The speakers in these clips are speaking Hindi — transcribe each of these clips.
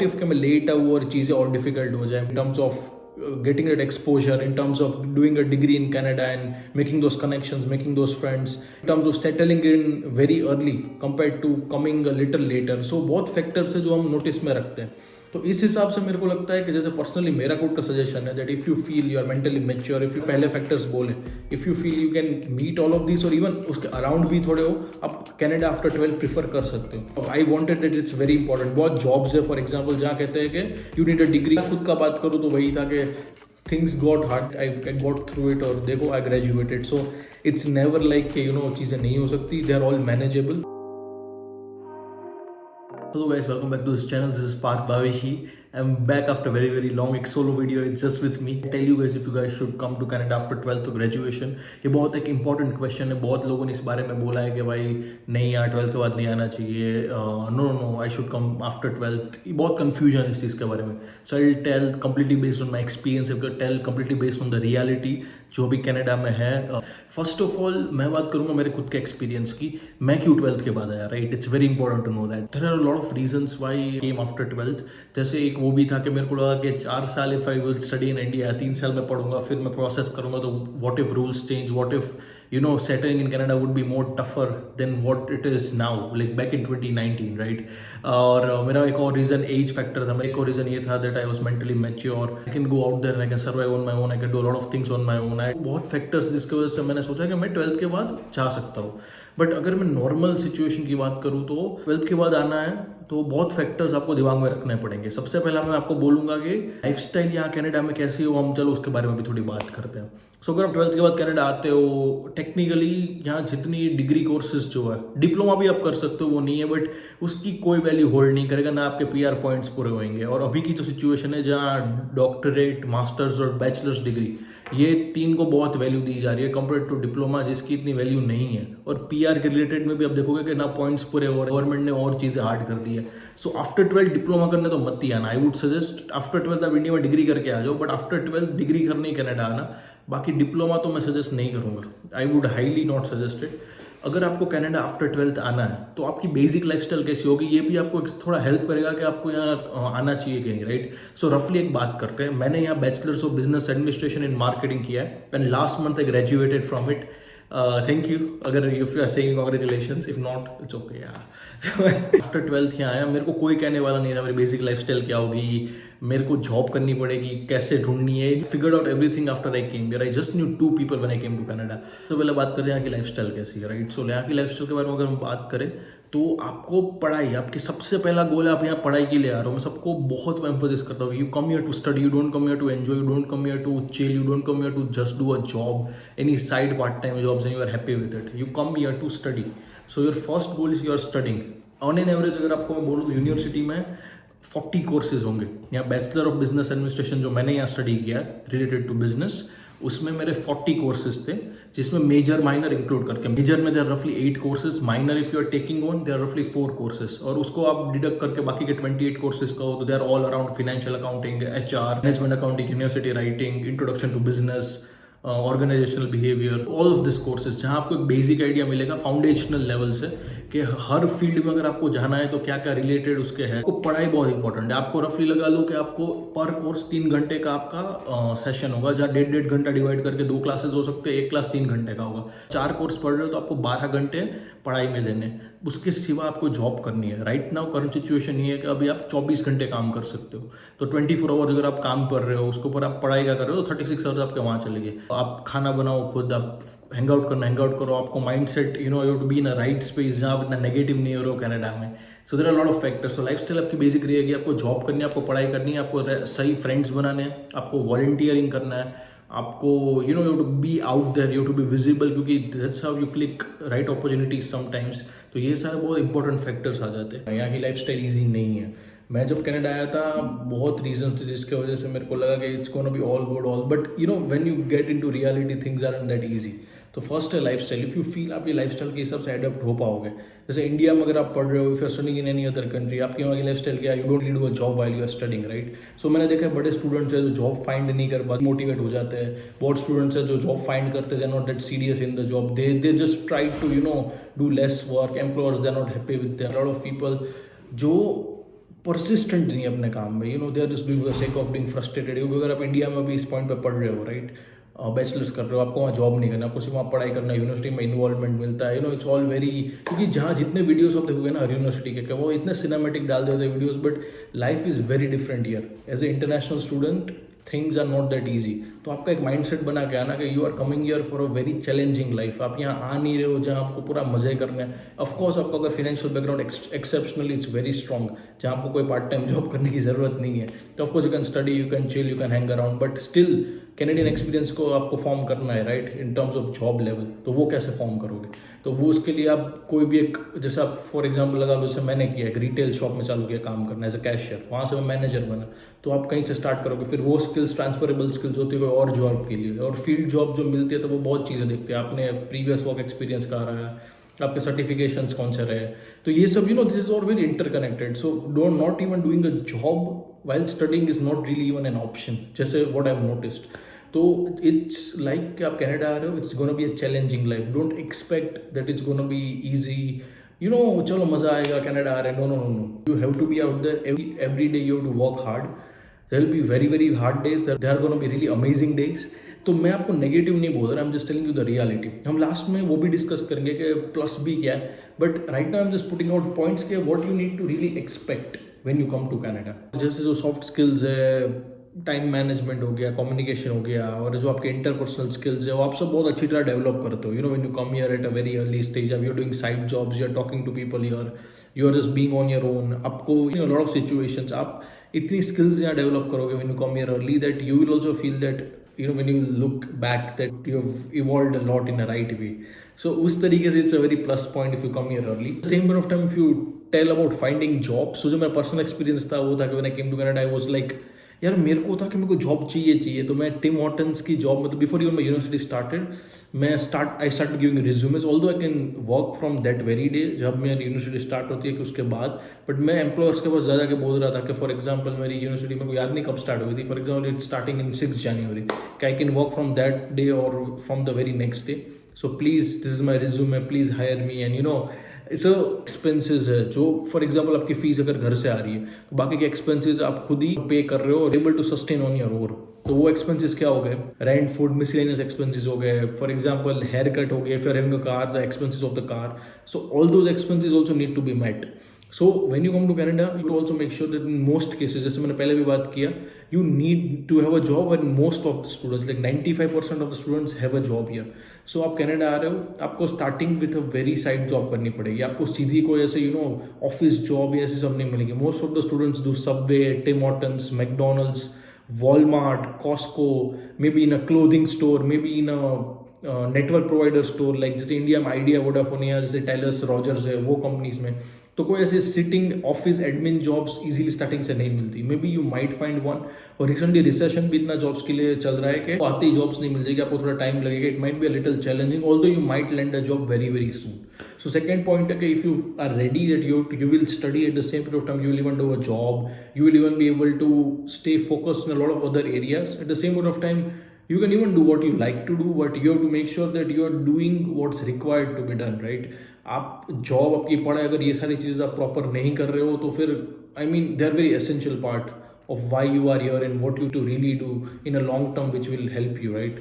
व्हाट इफ कि मैं लेट आऊँ और चीज़ें और डिफिकल्ट हो जाए इन terms of getting that exposure, in terms of doing a degree in Canada and making those connections, making those friends, in terms of settling in very early compared to coming a little later. So बहुत factors है जो हम notice में रखते हैं. तो इस हिसाब से मेरे को लगता है कि जैसे पर्सनली मेरा खुद का सजेशन है that if you feel you are mentally mature, if you पहले फैक्टर्स बोले, if you feel you can meet all of this और इवन उसके अराउंड भी थोड़े हो, आप कनाडा आफ्टर 12 प्रीफर कर सकते हो. आई wanted that it's very important. बहुत जॉब्स है फॉर एग्जाम्पल जहाँ कहते हैं कि यू नीड अ डिग्री. खुद का बात करूँ तो वही था कि things got hard, I got through it और देखो I graduated. So it's never like you know चीज़ें नहीं हो सकती, they are all manageable. Hello guys, welcome back to this channel. This is Parth Bhaveshi. I'm back after very long एक solo video. It's just with me. I tell you guys if you guys should come to Canada after 12th to graduation. ये बहुत एक important question है. बहुत लोगों ने इस बारे में बोला है कि भाई नहीं यार 12th के बाद नहीं आना चाहिए. No, I should come after 12th. ये बहुत confusion है इस चीज़ के बारे में. So I'll tell completely based on my experience. I'll tell completely based on the reality जो भी कनाडा में है. फर्स्ट ऑफ ऑल मैं बात करूँगा मेरे खुद के एक्सपीरियंस की. मैं क्यों 12th के बाद आया, right? It's very important to know that. There are lot of reasons why came after 12th. जैसे एक वो भी था कि मेरे को लगा कि 4 साल if I will study in India, 3 साल में पढ़ूंगा फिर मैं प्रोसेस करूंगा, तो what if rules change, what if you know settling in Canada would be more tougher than what it is now, like back in 2019, right? और मेरा एक और रीज़न एज फैक्टर था. मेरा एक और रीज़न ये था that I was mentally mature, I can go out there and I can survive on my own, I can do lot of things on my own. बहुत फैक्टर्स जिसकी वजह से मैंने सोचा कि मैं 12th के बाद जा सकता हूँ. बट अगर मैं नॉर्मल सिचुएशन की बात करूँ तो 12th के बाद आना है तो बहुत फैक्टर्स आपको दिमाग में रखने पड़ेंगे. सबसे पहला मैं आपको बोलूँगा कि लाइफस्टाइल यहाँ कनाडा में कैसी हो, हम चलो उसके बारे में भी थोड़ी बात करते हैं. सो अगर आप 12th के बाद कनाडा आते हो, टेक्निकली यहाँ जितनी डिग्री कोर्सेज जो है, डिप्लोमा भी आप कर सकते हो वो नहीं है, बट उसकी कोई वैल्यू होल्ड नहीं करेगा, ना आपके PR पॉइंट्स पूरे होंगे. और अभी की जो सिचुएशन है जहाँ डॉक्टरेट, मास्टर्स और बैचलर्स डिग्री, ये 3 को बहुत वैल्यू दी जा रही है कंपेयर टू डिप्लोमा जिसकी इतनी वैल्यू नहीं है. और PR के रिलेटेड में भी आप देखोगे कि ना पॉइंट्स पूरे हो रहे, गवर्नमेंट ने और चीज़ें हार्ड कर दी है. सो आफ्टर 12th डिप्लोमा करने तो मत ही आना. I would suggest after 12th आप इंडिया में डिग्री करके आ जाओ, बट आफ्टर 12th डिग्री करने ही कनाडा आना. बाकी डिप्लोमा तो मैं सजेस्ट नहीं करूँगा. I would highly not suggest it. अगर आपको कनाडा आफ्टर 12th आना है तो आपकी बेसिक लाइफस्टाइल कैसी होगी ये भी आपको थोड़ा हेल्प करेगा कि आपको यहाँ आना चाहिए कि नहीं, राइट? सो रफली एक बात करते हैं. मैंने यहाँ bachelors of business administration in marketing किया है and last month I graduated from it. Thank you. अगर if you are saying congratulations, if not it's okay यार. सो आफ्टर 12th यहाँ आया, मेरे को कोई कहने वाला नहीं था मेरी बेसिक लाइफस्टाइल क्या होगी, मेरे को जॉब करनी पड़ेगी, कैसे ढूंढनी है. Figured out everything after I came here. I just knew 2 people when I came to Canada. तो पहले बात करें यहाँ की लाइफस्टाइल कैसी है, राइट? सो यहाँ की लाइफस्टाइल के बारे में अगर हम बात करें तो आपको पढ़ाई, आपकी सबसे पहला गोल है. आप यहाँ पढ़ाई के लिए आ रहे हो. मैं सबको बहुत एम्फोसिस करता हूँ, you come here to study, you don't come here to enjoy, you don't come here to chill, you don't come here to just do a job, any side part time jobs and you are happy with it. You come here to study. So your first goal is you are studying. On an average अगर आपको मैं बोलूँ तो यूनिवर्सिटी में 40 कोर्सेज होंगे. यहाँ बैचलर ऑफ बिजनेस एडमिनिस्ट्रेशन जो मैंने यहाँ स्टडी किया रिलेटेड टू बिजनेस, उसमें मेरे 40 कोर्सेज थे जिसमें मेजर माइनर इंक्लूड करके. मेजर में देर रफली 8 courses, minor if you are taking on there रफली 4 कोर्सेज, और उसको आप डिडक्ट करके बाकी के 28 कोर्सेज का हो तो they are all around financial accounting, HR, management accounting, university writing, introduction to business, organisational behaviour, all of this courses, जहाँ आपको एक बेसिक आइडिया मिलेगा फाउंडेशनल लेवल से कि हर फील्ड में अगर आपको जाना है तो क्या क्या रिलेटेड उसके है. आपको पढ़ाई बहुत इंपॉर्टेंट है. आपको रफली लगा लो कि आपको पर कोर्स 3 घंटे का आपका सेशन होगा, जहाँ 1.5 घंटा डिवाइड करके 2 क्लासेज हो सकते हैं, एक क्लास 3 घंटे का होगा. 4 कोर्स पढ़ रहे हो तो आपको 12 घंटे पढ़ाई में देने. उसके सिवा आपको जॉब करनी है. राइट नाउ करंट सिचुएशन ये है कि अभी आप 24 घंटे काम कर सकते हो. तो 24 आवर्स अगर आप काम कर रहे हो, उसके ऊपर आप पढ़ाई का कर रहे हो तो 36 आवर्स आपके वहाँ चले गए. आप खाना बनाओ खुद, आप हैंग आउट करो. आपको mindset you know you to be in a right space जहाँ आप इतना नेगेटिव नहीं हो रहे हो कनाडा में. So there are lot of factors. So lifestyle आपकी बेसिक रहेगी. आपको जॉब करनी है, आपको पढ़ाई करनी है, आपको सही फ्रेंड्स बनाने हैं, आपको वॉलंटियरिंग करना है, आपको you know you to be out there, you to be visible, क्योंकि that's how you click right opportunities sometimes. तो ये सारे बहुत इंपॉर्टेंट फैक्टर्स आ जाते हैं. यहाँ की लाइफस्टाइल ईजी नहीं है. मैं जब कनाडा आया था बहुत रीजन थे जिसके वजह से मेरे को लगा कि it's gonna be all good all, but you know when you get into reality things are not that easy. तो फर्स्ट है लाइफस्टाइल. इफ़ यू फील आप ये लाइफस्टाइल के हिसाब से एडप्ट हो पाओगे. जैसे इंडिया में अगर आप पढ़ रहे हो, if you are studying in any other country, आपकी वहाँ की लाइफस्टाइल क्या है, you don't need to a job while you are studying, right? So मैंने देखा है बड़े स्टूडेंट्स हैं जो जॉब फाइंड नहीं कर पाते, मोटिवेट हो जाते हैं. बहुत स्टूडेंट्स हैं जो जॉब फाइंड करते, they are not that serious in the job, they just try to you know do less work. Employers they are not happy with them. Lot of people जो परसिस्टेंट नहीं है अपने काम में, they are just doing the sake of doing frustrated. क्योंकि अगर आप इंडिया में भी इस पॉइंट पे पढ़ रहे हो, राइट, बैचलर्स कर रहे हो, आपको वहाँ जॉब नहीं करना, आपको सिर्फ वहाँ पढ़ाई करना है, यूनिवर्सिटी में इन्वॉल्वमेंट मिलता है, इट्स ऑल वेरी, क्योंकि जहाँ जितने वीडियोस आप देखोगे ना हर यूनिवर्सिटी के, वो इतने सिनेमेटिक डाल देते हैं videos, but life is very different here. As a international student things are not that easy. तो आपका एक माइंडसेट बना के आना कि you are coming here for a very challenging life. आप यहाँ आ नहीं रहे हो जहाँ आपको पूरा मजे करने हैं। ऑफकोर्स आपका अगर financial background exceptionally it's very strong, जहाँ आपको कोई पार्ट टाइम जॉब करने की ज़रूरत नहीं है, तो of course you can study, you can chill, you can hang around, but still Canadian experience को आपको फॉर्म करना है, right, in terms of job level. तो वो कैसे फॉर्म करोगे? तो वो उसके लिए आप कोई भी एक, जैसे आप फॉर एग्जांपल लगा लो, जैसे मैंने किया, एक रिटेल शॉप में चालू किया काम करना एज अ कैशियर, वहाँ से मैं मैनेजर बना। तो आप कहीं से स्टार्ट करोगे, फिर वो स्किल्स ट्रांसफरेबल स्किल्स होती है कोई और जॉब के लिए, और फील्ड जॉब जो मिलती है तो वो बहुत चीज़ें देखते हैं, आपने प्रीवियस वर्क एक्सपीरियंस कहाँ रहा है, आपके सर्टिफिकेशंस कौन से रहे, तो ये सब this is all very interconnected. So don't not even doing a job while studying is not really even an option, जैसे व्हाट आई हैव नोटिस्ड। तो इट्स लाइक कि आप कनाडा आ रहे हो, it's gonna be a challenging life. Don't expect that it's gonna be easy, चलो मज़ा आएगा कनाडा आ रहे हैं, no no no no, you have to be out there every day, you have to work hard. There will be very very hard days, there are gonna be really amazing days. तो मैं आपको नेगेटिव नहीं बोल रहा, I am just telling you the reality. हम लास्ट में वो भी डिस्कस करेंगे कि प्लस भी क्या है, but right now I am just putting out points के what you need to really expect when you come to Canada. जैसे जो सॉफ्ट स्किल्स है, टाइम मैनेजमेंट हो गया, कम्युनिकेशन हो गया, और जो आपके इंटरपर्सनल स्किल्स है वो आप सब बहुत अच्छी तरह डेवलप करते हो। When you come here at a very early stage, अब you are doing side jobs, you are talking to people here, you are just being on your own. आपको लॉट ऑफ सिचुएशंस, आप इतनी स्किल्स यहाँ डेवलप करोगे when you come here early, that you will also feel that when you look back that you have evolved a lot in a right way. So उस तरीके से it's a very plus point if you come here early. Same point of time if you tell about finding jobs, so जो मेरा पर्सनल एक्सपीरियंस था वो था कि when I came to Canada I was like, यार मेरे को था कि मेरे को जॉब चाहिए। तो मैं टिम हॉर्टन्स की जॉब, मतलब before even my university started, I start giving resumes, although I can work from that very day जब मेरी यूनिवर्सिटी स्टार्ट होती है कि उसके बाद। बट मैं एम्प्लॉयर्स के पास ज़्यादा के बोल रहा था कि फॉर एग्जाम्पल मेरी यूनिवर्सिटी में कोई याद नहीं कब स्टार्ट हुई थी, for example it's starting in 6 January, कि I can work from that day और from the very next day. So please this is my resume, please hire me. And so expenses है जो फॉर एग्जांपल आपकी फीस अगर घर से आ रही है, तो बाकी के एक्सपेंसेस आप खुद ही पे कर रहे हो और able to sustain on your own. तो वो एक्सपेंसेस क्या हो गए? रेंट, फूड, मिसलेनियस एक्सपेंसेस हो गए, फॉर एग्जांपल हेयर कट हो गए, फिर having a car, the expenses of the car. So all those expenses also need to be met. So when you come to Canada you also make sure that in most cases, जैसे मैंने पहले भी बात किया, you need to have a job, and most of the students, like 95% of the students have a job here. So आप कनाडा आ रहे हो, आपको starting with a very side job करनी पड़ेगी। आपको सीधी कोई ऐसे ऑफिस जॉब या ऐसे सब नहीं मिलेगी। Most of the students do Subway, Tim Hortons, McDonald's, Walmart, Costco, may be in a clothing store, may be in a network provider store, like जैसे इंडिया में आइडिया, वोडाफोन या जैसे टेलर्स, रॉजर्स है, वो कंपनीज में। तो कोई ऐसे sitting office admin jobs easily starting से नहीं मिलती। May be you might find one, और रिसेंटली रिसेशन भी इतना जॉब्स के लिए चल रहा है कि आते ही जॉब्स नहीं मिल जाएगी, आपको थोड़ा टाइम लगेगा। It might be a little challenging, although you might land a job very very soon. So second point है कि if you are ready that you will study at the same period of time, you will even do a job, you will even be able to stay focused in a lot of other areas. At the same point of time, you can even do what you like to do, but you have to make sure that you are doing what's required to be done, right? आप जॉब, आपकी पढ़ाई, अगर ये सारी चीज़ें आप प्रॉपर नहीं कर रहे हो तो फिर I mean they are very essential part of why you are here and what you to really do in a long term which will help you, right?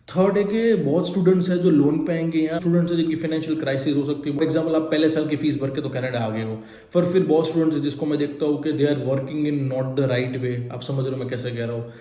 Third है कि बहुत स्टूडेंट्स हैं जो लोन पे आएंगे, यहाँ स्टूडेंट्स हैं जिनकी फाइनेंशियल क्राइसिस हो सकती है। फॉर एग्जांपल आप पहले साल की फीस भर के तो कनाडा आ गए हो, फिर बहुत स्टूडेंट्स हैं जिसको मैं देखता हूँ कि they are working in not the right way. आप समझ रहे हो मैं कैसे कह रहा हूँ?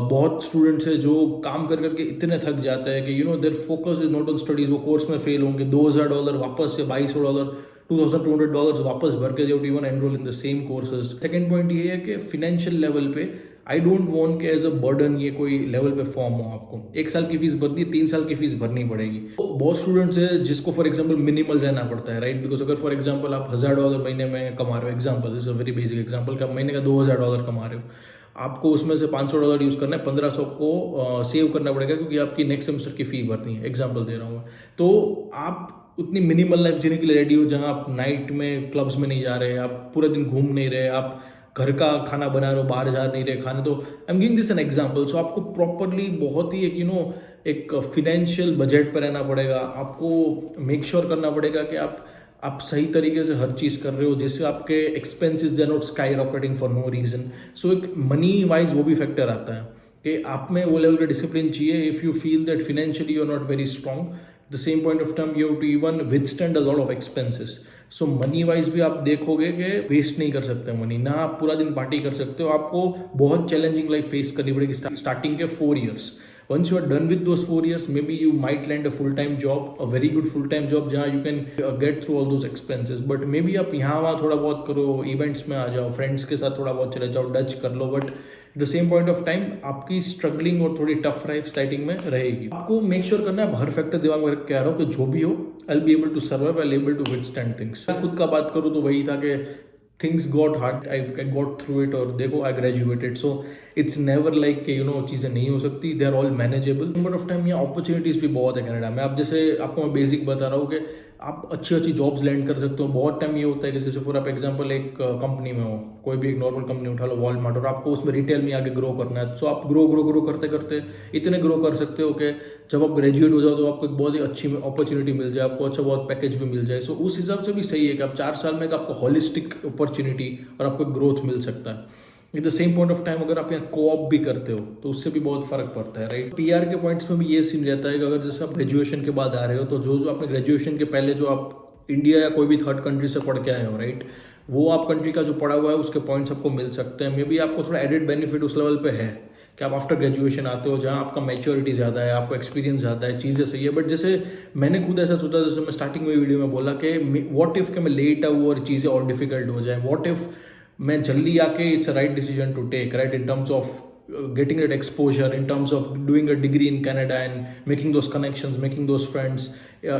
बहुत स्टूडेंट्स हैं जो काम कर करके इतने थक जाते हैं कि their focus is not on studies, वो कोर्स में फेल होंगे, $2,000 वापस से $2,200, $2,200 वापस भर के they even enrol in the same courses. Second point ये है कि फाइनेंशियल लेवल पे आई डोंट वॉन्ट के एज अ बर्डन ये कोई लेवल पे फॉर्म हो। आपको 1 साल की फीस भरनी है, 3 साल की फीस भरनी पड़ेगी। तो बहुत स्टूडेंट्स है जिसको फॉर एग्जांपल मिनिमल रहना पड़ता है, राइट? बिकॉज अगर फॉर एग्जांपल आप $1,000 महीने में कमा रहे हो, example this is a very basic example, कि आप महीने का $2,000 कमा रहे हो, आपको उसमें से $500 यूज़ करना है, 1500 को सेव करना पड़ेगा क्योंकि आपकी नेक्स्ट सेमेस्टर की फी भरनी है। एग्जाम्पल दे रहा हूँ। तो आप उतनी मिनिमल लाइफ जीने के लिए रेडी हो जहाँ आप नाइट में क्लब्स में नहीं जा रहे, आप पूरे दिन घूम नहीं रहे, आप घर का खाना बना रहे हो, बाहर जा नहीं रहे खाने। तो I am giving this an example. So आपको प्रॉपरली बहुत ही एक फिनेंशियल बजट पर रहना पड़ेगा। आपको मेक श्योर करना पड़ेगा कि आप आप सही तरीके से हर चीज़ कर रहे हो, जिससे आपके expenses they are not skyrocketing for no reason. So एक मनी वाइज वो भी फैक्टर आता है कि आप में वो लेवल का डिसिप्लिन चाहिए. If you feel that financially you are not very strong, the same point of time you have to even withstand a lot of expenses. So money wise भी आप देखोगे कि वेस्ट नहीं कर सकते मनी ना, आप पूरा दिन पार्टी कर सकते हो. आपको बहुत चैलेंजिंग लाइफ फेस करनी पड़ेगी स्टार्टिंग के 4 years. Once you are done with those 4 years, maybe you might land a full-time job, a very good full-time job जहाँ you can get through all those expenses. But maybe आप यहाँ वहाँ थोड़ा बहुत करो, इवेंट्स में आ जाओ, फ्रेंड्स के साथ थोड़ा बहुत चले जाओ, डच कर लो. But at the same point of time आपकी स्ट्रगलिंग और थोड़ी टफ लाइफ स्टार्टिंग में रहेगी. आपको मेक श्योर करना है, हर फैक्टर दिमाग में रख के आ रहा हो कि जो भी हो, I be able to survive, I able to withstand things. मैं खुद का बात करूँ तो वही था कि things got hard, I got through it, और देखो I graduated. So it's never like कि चीज़ें नहीं हो सकती, they are all manageable. But of time यहाँ opportunities भी बहुत है कनाडा में. आप जैसे आपको मैं बेसिक बता रहा हूँ कि आप अच्छी अच्छी जॉब्स लैंड कर सकते हो. बहुत टाइम ये होता है कि जैसे फॉर आप एग्जांपल एक कंपनी में हो, कोई भी एक नॉर्मल कंपनी उठा लो, वॉलमार्ट, और आपको उसमें रिटेल में आगे ग्रो करना है. सो आप ग्रो करते करते इतने ग्रो कर सकते हो कि जब आप ग्रेजुएट हो जाओ तो आपको एक बहुत ही अच्छी अपॉर्चुनिटी मिल जाए, आपको अच्छा बहुत पैकेज भी मिल जाए. सो उस हिसाब से भी सही है कि आप 4 साल में आपको हॉलिस्टिक अपॉर्चुनिटी और आपको ग्रोथ मिल सकता है. At the same point of time अगर आप यहाँ कोऑप भी करते हो तो उससे भी बहुत फर्क पड़ता है, राइट. पीआर के पॉइंट्स में भी ये सीन रहता है कि अगर जैसे आप ग्रेजुएशन के बाद आ रहे हो तो जो आपने ग्रेजुएशन के पहले जो आप इंडिया या कोई भी थर्ड कंट्री से पढ़ के आए हो, राइट, वो आप कंट्री का जो पढ़ा हुआ है उसके पॉइंट्स आपको मिल सकते हैं. मे बी आपको थोड़ा एडेड बेनिफिट उस लेवल पे है कि आप आफ्टर ग्रेजुएशन आते हो जहाँ आपका मैच्योरिटी ज़्यादा है, आपको एक्सपीरियंस ज़्यादा है, चीज़ें सही है. बट जैसे मैंने खुद ऐसा सोचा, जैसे मैं स्टार्टिंग में वीडियो में बोला कि व्हाट इफ़ कि मैं लेट आऊँ और चीज़ें और डिफिकल्ट हो जाए, व्हाट इफ़ मैं जल्दी आके it's a right decision to take, right, in terms of getting that exposure, in terms of doing a degree in Canada and making those connections, making those friends,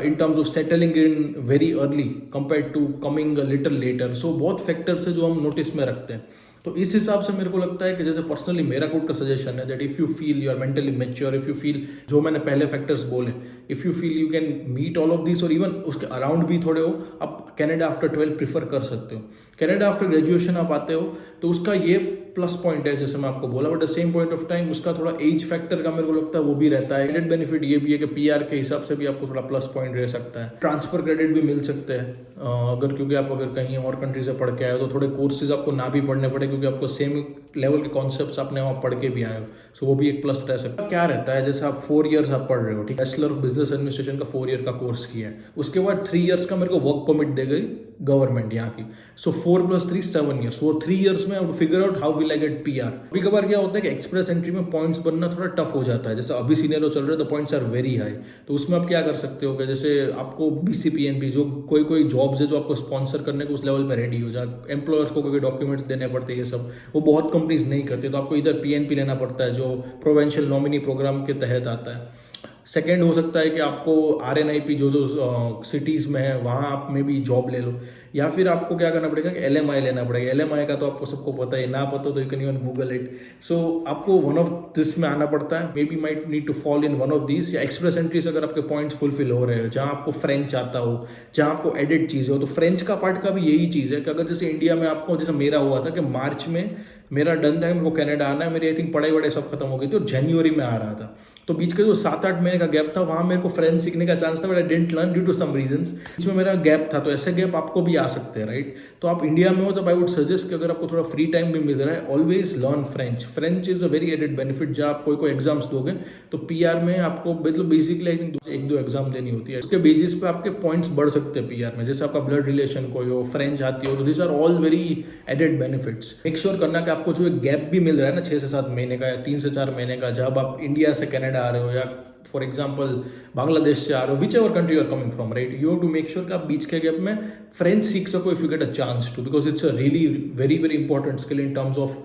in terms of settling in very early compared to coming a little later. So बहुत फैक्टर्स है जो हम नोटिस में रखते हैं. तो इस हिसाब से मेरे को लगता है कि जैसे पर्सनली मेरा खुद का सजेशन है that if you feel you are mentally mature, if you feel जो मैंने पहले फैक्टर्स बोले, if you feel you can meet all of this और इवन उसके अराउंड भी थोड़े हो, आप कनाडा आफ्टर 12 प्रीफर कर सकते हो. कनाडा आफ्टर ग्रेजुएशन आप आते हो तो उसका ये प्लस पॉइंट है जैसे मैं आपको बोला. But the same point of time उसका थोड़ा एज फैक्टर का मेरे को लगता है वो भी रहता है. एडेड बेनिफिट ये भी है कि पीआर के हिसाब से भी आपको थोड़ा प्लस पॉइंट रह सकता है. ट्रांसफर क्रेडिट भी मिल सकते हैं अगर, क्योंकि आप अगर कहीं और कंट्री से पढ़ के आए हो तो थोड़े कोर्सेज आपको ना भी पढ़ने पड़े क्योंकि आपको सेम लेवल के कॉन्सेप्ट्स आपने वहाँ पढ़ के भी आए हो. सो वो भी एक प्लस रह सकता है. क्या रहता है जैसे आप 4 years आप पढ़ रहे हो, ठीक है, बैचलर ऑफ बिजनेस एडमिनिस्ट्रेशन का 4 year का कोर्स किया है, उसके बाद 3 years का मेरे को वर्क परमिट दे गई गवर्नमेंट यहाँ की. सो 4 + 3 7 years. वो 3 years में figure out how will I get PR. कभी कभार क्या होता है कि एक्सप्रेस एंट्री में पॉइंट्स बनना थोड़ा टफ हो जाता है. जैसे अभी सीनियर चल रहे हैं तो पॉइंट्स आर वेरी हाई. तो उसमें आप क्या कर सकते हो कि जैसे आपको BCPNP जो कोई जॉब्स है जो आपको स्पॉन्सर करने को उस लेवल पे रेडी हो जाए, एम्प्लॉयर्स को कोई डॉक्यूमेंट्स देने पड़ते हैं, ये सब वो बहुत कंपनीज नहीं करती. तो आपको इधर PNP लेना पड़ता है जो प्रोवेंशियल नॉमिनी प्रोग्राम के तहत आता है. सेकेंड हो सकता है कि आपको RNIP जो सिटीज़ में है वहाँ आप में भी जॉब ले लो, या फिर आपको क्या करना पड़ेगा कि LMI लेना पड़ेगा. LMI का तो आपको सबको पता है, ना पता तो you can even Google it. So आपको वन ऑफ दिस में आना पड़ता है. May be might need to fall in one of this. या एक्सप्रेस एंट्रीज अगर आपके पॉइंट्स फुलफिल हो रहे हो, जहाँ आपको फ्रेंच आता हो, जहाँ आपको एडिट चीज़ हो, तो फ्रेंच का पार्ट का भी यही चीज़ है कि अगर जैसे इंडिया में आपको, जैसे मेरा हुआ था कि मार्च में मेरा डन था, मेरे को कनाडा आना है, मेरी आई थिंक पढ़ाई वढ़ाई सब खत्म हो गई थी और जनवरी में आ रहा था. तो बीच के जो 7-8 महीने का गैप था वहाँ मेरे को फ्रेंच सीखने का चांस था, but I didn't learn due to some reasons. बीच में मेरा गैप था. तो ऐसे गैप आपको भी आ सकते हैं, राइट. तो आप इंडिया में हो तो आई वुड सजेस्ट कि अगर आपको थोड़ा फ्री टाइम भी मिल रहा है, always learn French. French is a very added benefit. जब आप कोई एग्जाम्स दोगे तो पीआर में आपको मतलब बेसिकली आई थिंक 1-2 एग्जाम देनी होती है. उसके बेसिस पे आपके पॉइंट्स बढ़ सकते हैं पीआर में. जैसे आपका ब्लड रिलेशन कोई हो, फ्रेंच आती हो, तो this are all very added benefits. Make sure करना कि आपको जो एक गैप भी मिल रहा है ना 6 से 7 महीने का या 3 से 4 महीने का, जब आप इंडिया से कनाडा आ रहे हो या फॉर एग्जाम्पल बांग्लादेश से आ रहे हो, whichever country you are coming from, right, you have to make sure कि आप बीच के गैप में फ्रेंच सीख सको if you get a chance to, because it's a really very very important skill in terms of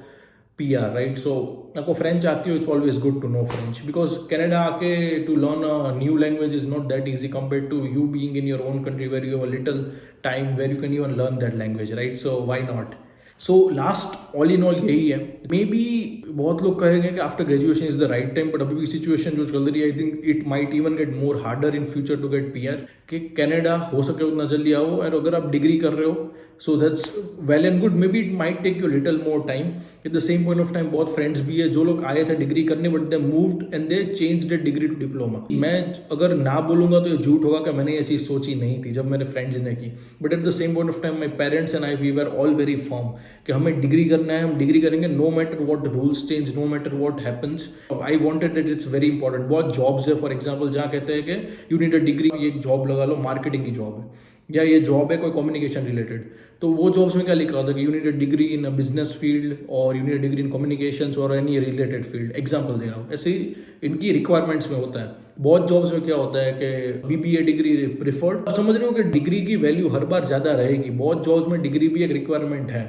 PR, right. So आपको फ्रेंच आती हो, it's always good to know French, because Canada आके to learn a new language is not that easy compare to you being in your own country where you have a little time where you can even learn that language, right. So why not. So last all in all यही है. मे बी बहुत लोग कहेंगे कि after graduation is the right time, but अभी भी सिचुएशन जो चल रही है, I think it might even get more harder in future to get PR. कि कनाडा हो सके उतना जल्दी आओ. और अगर आप डिग्री कर रहे हो, so that's well and good, may be it might take you little more time. At the same point of time बहुत फ्रेंड्स भी है जो लोग आए थे डिग्री करने but they moved and they change the degree to diploma. मैं अगर ना बोलूंगा तो ये झूठ होगा कि मैंने ये चीज़ सोची नहीं थी जब मेरे फ्रेंड्स ने की, but at the same point of time my parents and I we were all very firm कि हमें डिग्री करना है, हम डिग्री करेंगे no matter what rules change, no matter what happens. I wanted that it's very important. बहुत जॉब्स है फॉर एग्जाम्पल जहाँ कहते हैं कि यू नीड अ डिग्री, ये जॉब लगा लो, मार्केटिंग की जॉब है या ये जॉब है कोई कम्युनिकेशन रिलेटेड, तो वो जॉब्स में क्या लिखा होता है कि you need a degree in a business field और you need a degree in communications और एनी रिलेटेड फील्ड। एग्जांपल दे रहा हूँ, ऐसे ही इनकी रिक्वायरमेंट्स में होता है। बहुत जॉब्स में क्या होता है कि बीबीए डिग्री प्रिफर्ड। आप समझ रहे हो कि डिग्री की वैल्यू हर बार ज़्यादा रहेगी। बहुत जॉब्स में डिग्री भी एक रिक्वायरमेंट है,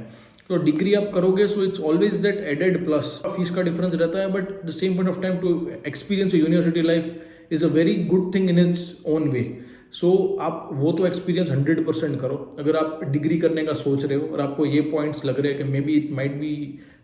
तो डिग्री आप करोगे so it's always that added plus. Fees का डिफरेंस रहता है but the same point of time to experience university life is a very good thing in its own way. So आप वो तो एक्सपीरियंस 100% करो। अगर आप डिग्री करने का सोच रहे हो और आपको ये पॉइंट्स लग रहे हैं कि may be it might be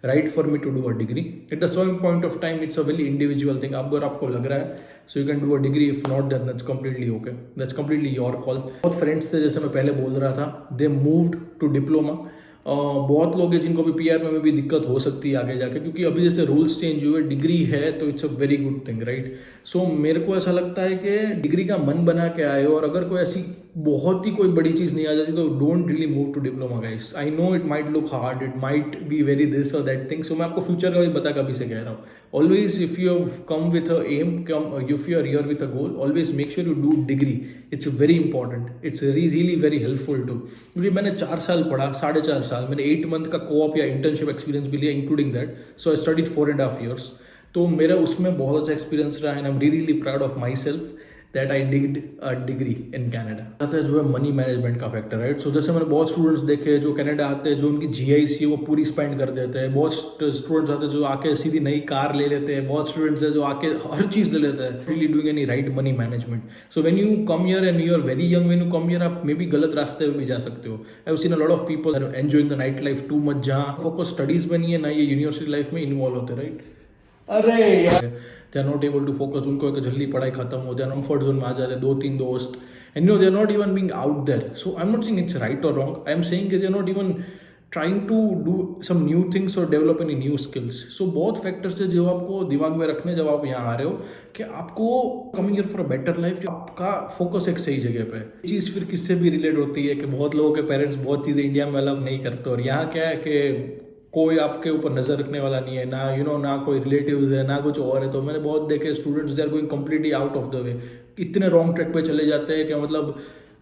right for me to do a degree, at the same point of time it's a very individual thing. अगर आपको लग रहा है so you can do a degree, if not then that's completely okay, that's completely your call. बहुत फ्रेंड्स थे जैसे मैं पहले बोल रहा था, दे मूव्ड टू डिप्लोमा। बहुत लोग हैं जिनको भी पीआर में भी दिक्कत हो सकती है आगे जाके, क्योंकि अभी जैसे रूल्स चेंज हुए, डिग्री है तो it's a very good thing, right. So मेरे को ऐसा लगता है कि डिग्री का मन बना के आए हो और अगर कोई ऐसी बहुत ही कोई बड़ी चीज़ नहीं आ जाती तो don't really move to diploma guys. I know it might look hard, it might be very this और दैट थिंग। सो मैं आपको फ्यूचर का भी बता कभी से कह रहा हूँ, always if you have come with a aim, come if you are here with a goal, always make sure you do degree. It's very important, it's really very helpful too. क्योंकि मैंने 4 साल पढ़ा, 4.5 साल, मैंने 8 मंथ का कोऑप या इंटर्नशिप एक्सपीरियंस भी लिया including that. So I studied 4.5 years। तो मेरा उसमें बहुत अच्छा एक्सपीरियंस रहा and I am really proud of my self that I digged a degree in Canada. आता है जो है मनी मैनेजमेंट का फैक्टर, राइट। सो जैसे मैंने बहुत स्टूडेंट्स देखे जो कनाडा आते हैं, जो उनकी जीआईसी है वो पूरी स्पेंड कर देते हैं। बहुत स्टूडेंट्स आते हैं जो आके सीधी नई कार ले लेते हैं। बहुत स्टूडेंट्स है जो आके हर चीज़ ले लेते हैं, really doing any right money management. So when you come here and you are very young, when you come here आप मे बी गलत रास्ते पे भी जा सकते हो। I have seen a lot of people enjoying the night life too much, जहाँ फोकस स्टडीज में नहीं है ना ये यूनिवर्सिटी लाइफ में इन्वॉल्व होते, राइट। अरे यार they are not able to focus, उनको एक जल्दी पढ़ाई खत्म हो जाए, कम्फर्ट जोन में आ जाते 2-3 दोस्त, and they are not even being out there. So I am not saying it's right और wrong, I am saying they are not even trying to do some new things और develop any new skills. So बहुत फैक्टर्स है जो आपको दिमाग में रखने जब आप यहाँ आ रहे हो कि आपको coming here for a better life, जो आपका फोकस एक सही जगह पे है। चीज़ फिर किससे भी रिलेट होती है कि बहुत लोगों के पेरेंट्स बहुत चीज़ें इंडिया में अलाउ नहीं करते और यहाँ क्या है कि कोई आपके ऊपर नज़र रखने वाला नहीं है ना, ना कोई रिलेटिव्स है ना कुछ और है। तो मैंने बहुत देखे students they are going completely out of the way, इतने रॉन्ग ट्रैक पे चले जाते हैं कि मतलब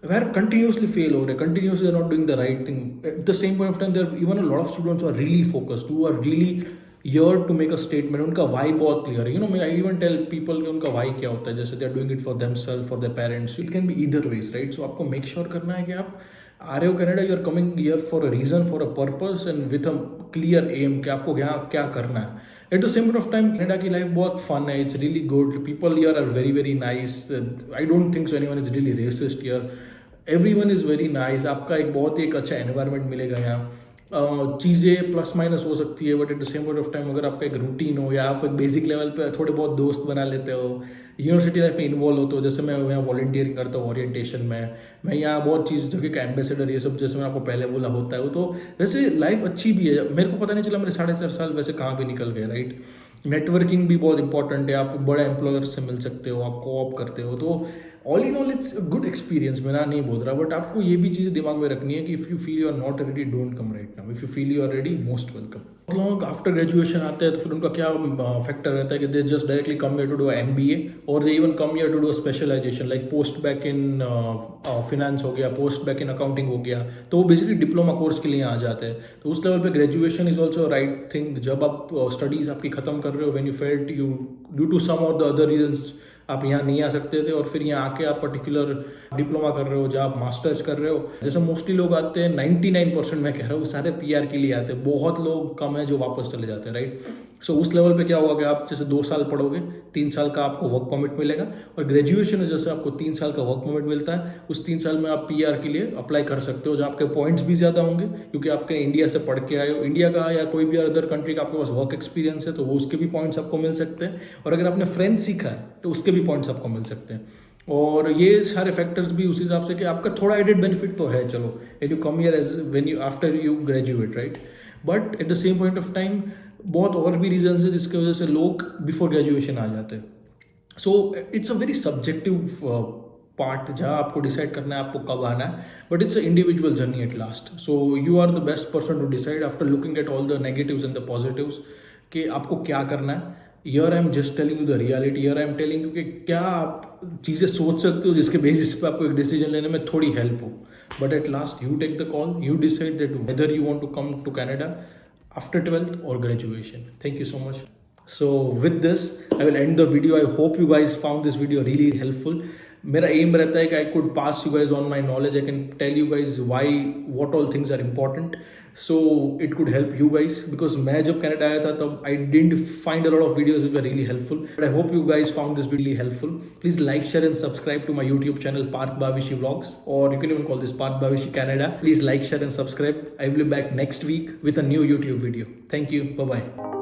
वेर कंटिन्यूसली फेल हो रहे, continuously not doing the right thing. At the same point of time there even a lot of students are really focused, who are really here to make a statement. उनका वाई बहुत क्लियर है। मैं आई इवन टेल पीपल कि उनका वाई क्या होता है, जैसे they are doing it for themselves, for their parents. It can be either ways, right. So आपको मेक श्योर करना है कि आप आ रहे हो Canada, you are coming here for a reason, for a purpose and with a clear aim कि आपको यहाँ क्या करना है। At the same point of time Canada की लाइफ बहुत फन है, it's really good, people here are very very nice. I don't think so anyone is really racist here, everyone is very nice. आपका एक बहुत ही एक अच्छा एनवायरनमेंट मिलेगा यहाँ। चीज़ें प्लस माइनस हो सकती है but at the same point of time अगर आपका एक रूटीन हो या आप एक बेसिक लेवल पे थोड़े बहुत दोस्त बना लेते हो, यूनिवर्सिटी लाइफ में इन्वॉल्व होते हो, जैसे मैं यहाँ वॉलंटियरिंग करता हूँ ओरिएंटेशन में, मैं यहाँ बहुत चीज़ जगह का एम्बेसडर ये सब जैसे मैं आपको पहले बोला होता है। तो वैसे लाइफ अच्छी भी है, मेरे को पता नहीं चला मेरे 4.5 साल वैसे कहाँ पे निकल गए, राइट। नेटवर्किंग भी बहुत इंपॉर्टेंट है, आप बड़े एम्प्लॉयर से मिल सकते हो, आप कोऑप करते हो। तो all in all it's good experience, मैं ना नहीं बोल रहा, बट आपको ये भी चीज़ें दिमाग में रखनी है कि if you feel you are not ready, don't come right now. If you feel you are ready, most welcome. लोग आफ्टर ग्रेजुएशन आते हैं तो फिर उनका क्या फैक्टर रहता है कि they just directly come here to do MBA और they even come here to do specialization like post back in finance हो गया, पोस्ट बैक इन अकाउंटिंग हो गया। तो वो बेसिकली डिप्लोमा कोर्स के लिए आ जाते हैं। तो उस लेवल पे graduation is also right thing. जब आप स्टडीज़ आपकी खत्म कर रहे हो, when you felt you due to some of the other reasons आप यहाँ नहीं आ सकते थे और फिर यहाँ आके आप पर्टिकुलर डिप्लोमा कर रहे हो, जहाँ आप मास्टर्स कर रहे हो। जैसे मोस्टली लोग आते हैं 99% मैं कह रहा हूँ सारे पीआर के लिए आते हैं, बहुत लोग कम है जो वापस चले जाते हैं, राइट। सो उस लेवल पे क्या होगा कि आप जैसे 2 साल पढ़ोगे, 3 साल का आपको वर्क परमिट मिलेगा और ग्रेजुएशन में जैसे आपको 3 साल का वर्क परमिट मिलता है, उस 3 साल में आप पीआर के लिए अप्लाई कर सकते हो, जहाँ आपके पॉइंट्स भी ज़्यादा होंगे क्योंकि आपके इंडिया से पढ़ के आए हो। इंडिया का या कोई भी अदर कंट्री का आपके पास वर्क एक्सपीरियंस है तो वो उसके भी पॉइंट्स आपको मिल सकते हैं और अगर आपने फ्रेंच सीखा है तो उसके भी पॉइंट्स आपको मिल सकते हैं। और ये सारे फैक्टर्स भी उस हिसाब से कि आपका थोड़ा एडेड बेनिफिट तो है, चलो and you come here as when you after you graduate, right? But at the same point of time बहुत और भी रीजंस है जिसकी वजह से लोग बिफोर ग्रेजुएशन आ जाते हैं. So it's a very subjective part जहाँ आपको डिसाइड करना है आपको कब आना है, but it's a individual journey at last. So you are the best person to decide after looking at all the negatives and the positives कि आपको क्या करना है. यर I am just telling you the reality, यर आई एम टेलिंग यू कि क्या आप चीज़ें सोच सकते हो जिसके बेसिस पे आपको एक डिसीजन लेने में थोड़ी हेल्प हो. But at last you take the call, you decide that whether you want to come to Canada after 12th or graduation. Thank you so much. So with this, I will end the video. I hope you guys found this video really helpful. मेरा एम रहता है कि I could pass you guys on my knowledge. I can tell you guys why what all things are important. So it could help you guys because मैं जब कनाडा आया था तब I didn't find a lot of videos which are really helpful. But I hope you guys found this really helpful. Please like, share and subscribe to my YouTube channel Parth Bhavishi Vlogs, or you can even call this Parth Bhavishi Canada. Please like, share and subscribe. I will be back next week with a new YouTube video. Thank you. Bye bye.